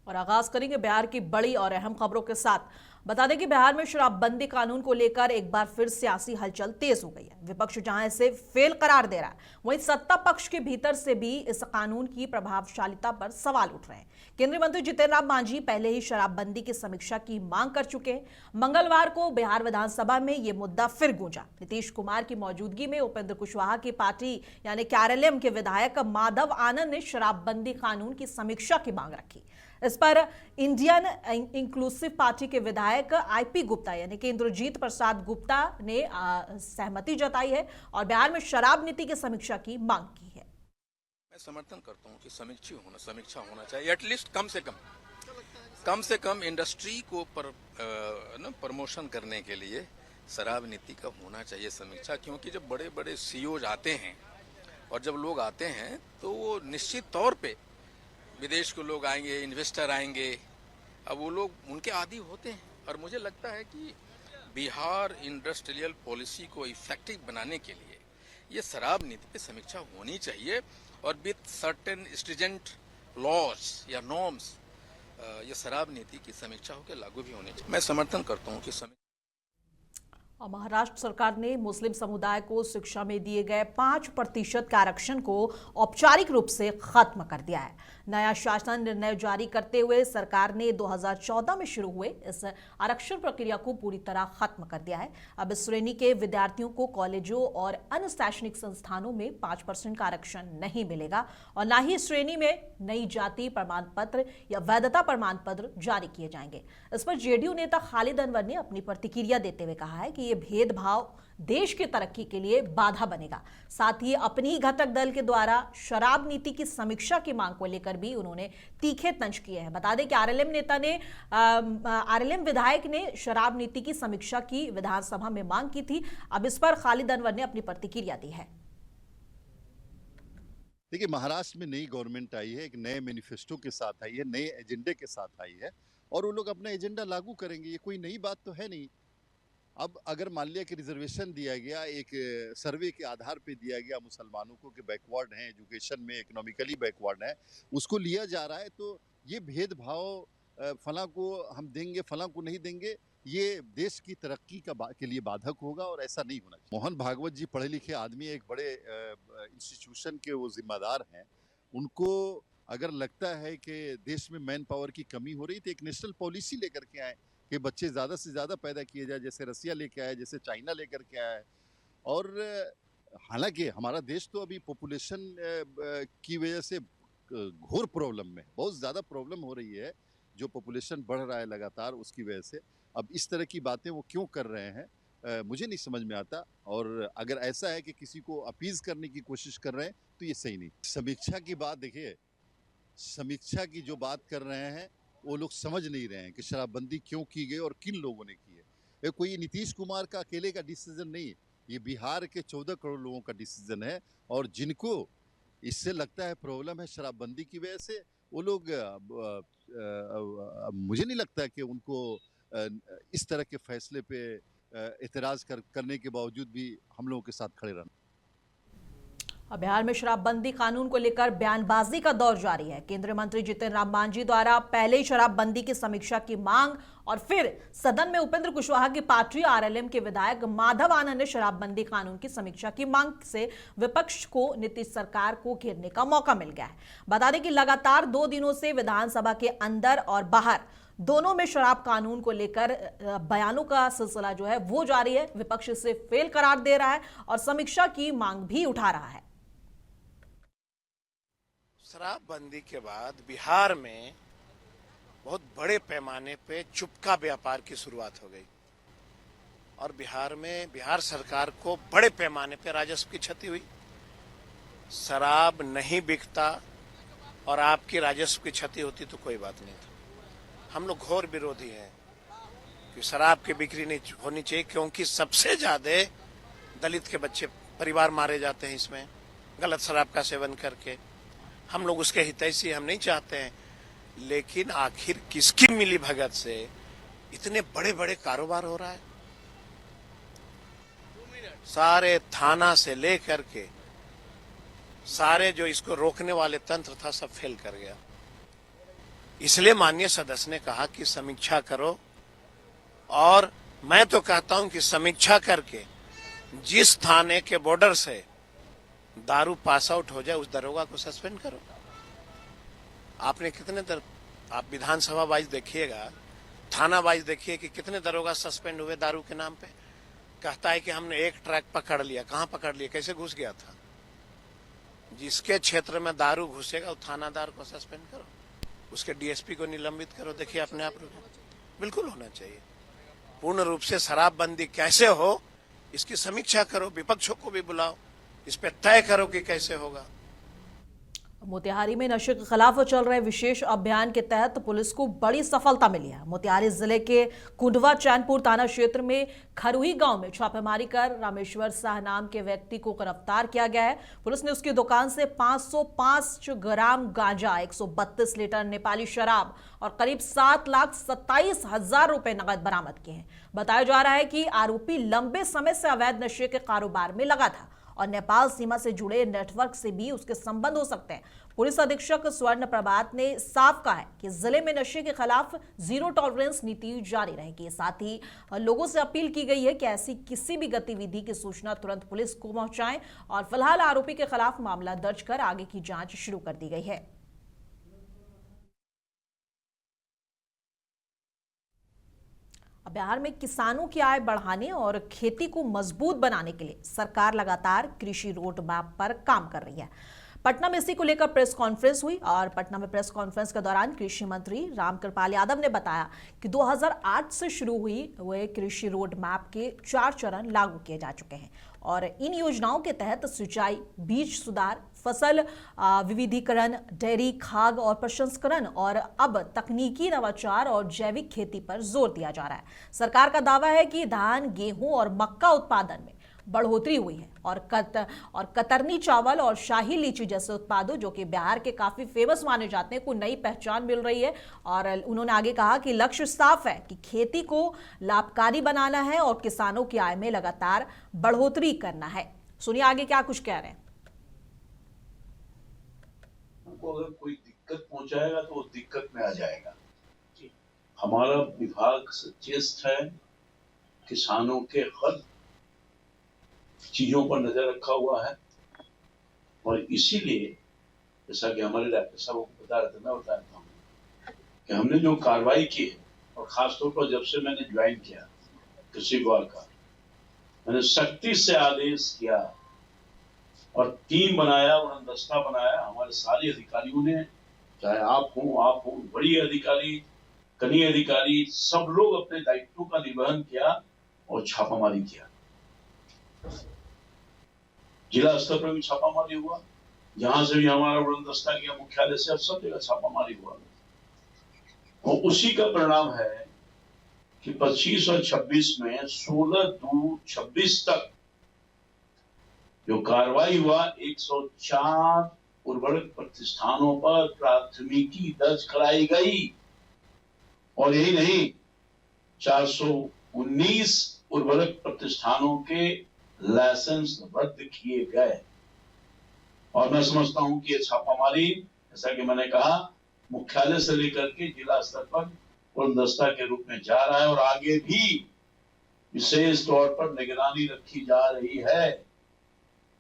और आगाज करेंगे बिहार की बड़ी और अहम खबरों के साथ। बता दें कि बिहार में शराबबंदी कानून को लेकर एक बार फिर सियासी हलचल तेज हो गई है। विपक्ष जहां इसे फेल करार दे रहा है, वहीं सत्ता पक्ष के भीतर से भी इस कानून की प्रभावशीलता पर सवाल उठ रहे हैं। केंद्रीय मंत्री जितिन राम मांझी पहले ही शराबबंदी की समीक्षा की मांग कर चुके हैं। मंगलवार को बिहार विधानसभा में यह मुद्दा फिर गूंजा। नीतीश कुमार की मौजूदगी में उपेंद्र कुशवाहा की पार्टी यानी केआरएलएम के विधायक माधव आनंद ने शराबबंदी कानून की समीक्षा की मांग रखी। इस पर इंडियन इंक्लूसिव पार्टी के विधायक आईपी गुप्ता यानी कि इंद्रजीत प्रसाद गुप्ता ने सहमति जताई है और बिहार में शराब नीति की समीक्षा की मांग की है। मैं समर्थन करता हूं कि समीक्षा होना चाहिए। एटलीस्ट कम से कम इंडस्ट्री को प्रमोशन करने के लिए शराब नीति का होना चाहिए समीक्षा, क्योंकि जब बड़े बड़े सीईओ आते हैं और जब लोग आते हैं तो वो निश्चित तौर पे विदेश के लोग आएंगे, इन्वेस्टर आएंगे, अब वो लोग उनके आदी होते हैं। और मुझे लगता है कि बिहार इंडस्ट्रियल पॉलिसी को इफेक्टिव बनाने के लिए ये शराब नीति पे समीक्षा होनी चाहिए और विद सर्टेन स्ट्रिजेंट लॉज या नॉर्म्स ये शराब नीति की समीक्षा होकर लागू भी होनी चाहिए। मैं समर्थन करता हूँ कि और महाराष्ट्र सरकार ने मुस्लिम समुदाय को शिक्षा में दिए गए 5% के आरक्षण को औपचारिक रूप से खत्म कर दिया है। नया शासन निर्णय जारी करते हुए सरकार ने 2014 में शुरू हुए इस आरक्षण प्रक्रिया को पूरी तरह खत्म कर दिया है। अब इस श्रेणी के विद्यार्थियों को कॉलेजों और अन्य शैक्षणिक संस्थानों में 5% का आरक्षण नहीं मिलेगा और न ही इस श्रेणी में नई जाति प्रमाण पत्र या वैधता प्रमाण पत्र जारी किए जाएंगे। इस पर जेडीयू नेता खालिद अनवर ने अपनी प्रतिक्रिया देते हुए कहा है कि ये भेदभाव देश की तरक्की के लिए बाधा बनेगा। साथ ही अपनी ही घटक दल के द्वारा शराब नीति की समीक्षा की मांग को लेकर भी उन्होंने तीखे तंज किए हैं। बता दें कि आरएलएम विधायक ने शराब नीति की समीक्षा की विधानसभा में मांग की थी। अब इस पर खालिद अनवर ने अपनी प्रतिक्रिया दी है। देखिए, महाराष्ट्र में नई गवर्नमेंट आई है, एक नए मैनिफेस्टो के साथ आई है, नए एजेंडे के साथ आई है और वो लोग अपना एजेंडा लागू करेंगे। ये कोई नई बात तो है नहीं। अब अगर मान लिया कि रिजर्वेशन दिया गया, एक सर्वे के आधार पे दिया गया मुसलमानों को कि बैकवर्ड हैं, एजुकेशन में इकोनॉमिकली बैकवर्ड है, उसको लिया जा रहा है, तो ये भेदभाव फलां को हम देंगे, फलां को नहीं देंगे, ये देश की तरक्की के लिए बाधक होगा और ऐसा नहीं होना चाहिए। मोहन भागवत जी पढ़े लिखे आदमी, एक बड़े इंस्टीट्यूशन के वो जिम्मेदार हैं। उनको अगर लगता है कि देश में मैन पावर की कमी हो रही तो एक नेशनल पॉलिसी लेकर के आए कि बच्चे ज़्यादा से ज़्यादा पैदा किए जाए, जैसे रसिया लेके आया, जैसे चाइना लेकर के आया है। और हालांकि हमारा देश तो अभी पॉपुलेशन की वजह से घोर प्रॉब्लम में, बहुत ज़्यादा प्रॉब्लम हो रही है, जो पॉपुलेशन बढ़ रहा है लगातार, उसकी वजह से। अब इस तरह की बातें वो क्यों कर रहे हैं मुझे नहीं समझ में आता। और अगर ऐसा है कि किसी को अपीज़ करने की कोशिश कर रहे हैं तो ये सही नहीं। समीक्षा की बात देखिए, समीक्षा की जो बात कर रहे हैं वो लोग समझ नहीं रहे हैं कि शराबबंदी क्यों की गई और किन लोगों ने की है। ये कोई नीतीश कुमार का अकेले का डिसीजन नहीं है, ये बिहार के 14 करोड़ लोगों का डिसीजन है। और जिनको इससे लगता है प्रॉब्लम है शराबबंदी की वजह से, वो लोग मुझे नहीं लगता कि उनको इस तरह के फैसले पे एतराज करने के बावजूद भी हम लोगों के साथ खड़े रहना। अब बिहार में शराबबंदी कानून को लेकर बयानबाजी का दौर जारी है। केंद्रीय मंत्री जितिन राम मांझी द्वारा पहले ही शराबबंदी की समीक्षा की मांग और फिर सदन में उपेंद्र कुशवाहा की पार्टी आरएलएम के विधायक माधव आनंद ने शराबबंदी कानून की समीक्षा की मांग से विपक्ष को नीतीश सरकार को घेरने का मौका मिल गया है। बता दें कि लगातार 2 दिनों से विधानसभा के अंदर और बाहर दोनों में शराब कानून को लेकर बयानों का सिलसिला जो है वो जारी है। विपक्ष इसे फेल करार दे रहा है और समीक्षा की मांग भी उठा रहा है। शराबबंदी के बाद बिहार में बहुत बड़े पैमाने पे चुपका व्यापार की शुरुआत हो गई और बिहार में बिहार सरकार को बड़े पैमाने पे राजस्व की क्षति हुई। शराब नहीं बिकता और आपकी राजस्व की क्षति होती तो कोई बात नहीं था। हम लोग घोर विरोधी हैं कि शराब की बिक्री नहीं होनी चाहिए, क्योंकि सबसे ज्यादा दलित के बच्चे परिवार मारे जाते हैं इसमें गलत शराब का सेवन करके। हम लोग उसके हितैषी हम नहीं चाहते हैं, लेकिन आखिर किसकी मिली भगत से इतने बड़े बड़े कारोबार हो रहा है। सारे थाना से लेकर के सारे जो इसको रोकने वाले तंत्र था सब फेल कर गया। इसलिए माननीय सदस्य ने कहा कि समीक्षा करो, और मैं तो कहता हूं कि समीक्षा करके जिस थाने के बॉर्डर से दारू पास आउट हो जाए उस दरोगा को सस्पेंड करो। आपने आप विधानसभा वाइज देखिएगा, थाना वाइज देखिए कि कितने दरोगा सस्पेंड हुए दारू के नाम पे। कहता है कि हमने एक ट्रक पकड़ लिया। कहां पकड़ लिया? कैसे घुस गया था? जिसके क्षेत्र में दारू घुसेगा उस थानादार को सस्पेंड करो, उसके डीएसपी को निलंबित करो। देखिए अपने आप बिल्कुल होना चाहिए। पूर्ण रूप से शराबबंदी कैसे हो इसकी समीक्षा करो, विपक्षों को भी बुलाओ, इस पे तय करो कि कैसे होगा। मोतिहारी में नशे के खिलाफ चल रहे विशेष अभियान के तहत पुलिस को बड़ी सफलता मिली है। मोतिहारी जिले के कुंडवा चैनपुर थाना क्षेत्र में खरुई गांव में छापेमारी कर रामेश्वर शाह नाम के व्यक्ति को गिरफ्तार किया गया है। पुलिस ने उसकी दुकान से 505 ग्राम गांजा, 132 लीटर नेपाली शराब और करीब 7,27,000 रुपए नकद बरामद किए हैं। बताया जा रहा है कि आरोपी लंबे समय से अवैध नशे के कारोबार में लगा था और नेपाल सीमा से जुड़े नेटवर्क से भी उसके संबंध हो सकते हैं। पुलिस अधीक्षक स्वर्ण प्रभात ने साफ कहा है कि जिले में नशे के खिलाफ जीरो टॉलरेंस नीति जारी रहेगी। साथ ही लोगों से अपील की गई है कि ऐसी किसी भी गतिविधि की सूचना तुरंत पुलिस को पहुंचाएं और फिलहाल आरोपी के खिलाफ मामला दर्ज कर आगे की जांच शुरू कर दी गई है। बिहार में किसानों की आय बढ़ाने और खेती को मजबूत बनाने के लिए सरकार लगातार कृषि रोड मैप पर काम कर रही है। पटना में इसी को लेकर प्रेस कॉन्फ्रेंस हुई और पटना में प्रेस कॉन्फ्रेंस के दौरान कृषि मंत्री रामकृपाल यादव ने बताया कि 2008 से शुरू हुए कृषि रोड मैप के 4 चरण लागू किए जा चुके हैं और इन योजनाओं के तहत सिंचाई, बीज सुधार, फसल विविधीकरण, डेयरी, खाद्य और प्रसंस्करण और अब तकनीकी नवाचार और जैविक खेती पर जोर दिया जा रहा है। सरकार का दावा है कि धान, गेहूं और मक्का उत्पादन में बढ़ोतरी हुई है और कतरनी चावल और शाही लीची जैसे उत्पादों जो कि बिहार के काफी फेमस माने जाते हैं को नई पहचान मिल रही है। और उन्होंने आगे कहा कि लक्ष्य साफ है कि खेती को लाभकारी बनाना है और किसानों की आय में लगातार बढ़ोतरी करना है। सुनिए आगे क्या कुछ कह रहे हैं। हमको अगर कोई दिक्कत पहुंचाएगा तो वो दिक्कत में आ जाएगा। हमारा विभाग सचेत है, किसानों के हर चीजों पर नजर रखा हुआ है और इसीलिए जैसा कि हमारे डॉक्टर साहब को बता रहे थे, मैं बता रहा हूँ कि हमने जो कार्रवाई की है और खासतौर पर जब से मैंने ज्वाइन किया कृषि विभाग का, मैंने सख्ती से आदेश किया और टीम बनाया और दस्ता बनाया। हमारे सारे अधिकारियों ने, चाहे आप हो, बड़ी अधिकारी, कनीय अधिकारी, सब लोग अपने दायित्वों का निर्वहन किया और छापामारी किया। जिला स्तर पर भी छापामारी हुआ, जहां से भी हमारा उड़नदस्ता किया, मुख्यालय से सब जगह छापामारी हुआ और उसी का परिणाम है कि 25 और 26 में 16/2/26 तक जो कार्रवाई हुआ 104 उर्वरक प्रतिष्ठानों पर प्राथमिकी दर्ज कराई गई और यही नहीं 419 उर्वरक प्रतिष्ठानों के लाइसेंस रद्द किए गए। और मैं समझता हूं कि ये छापामारी, जैसा कि मैंने कहा, मुख्यालय से लेकर के जिला स्तर पर उड़नदस्ता के रूप में जा रहा है और आगे भी विशेष तौर पर निगरानी रखी जा रही है।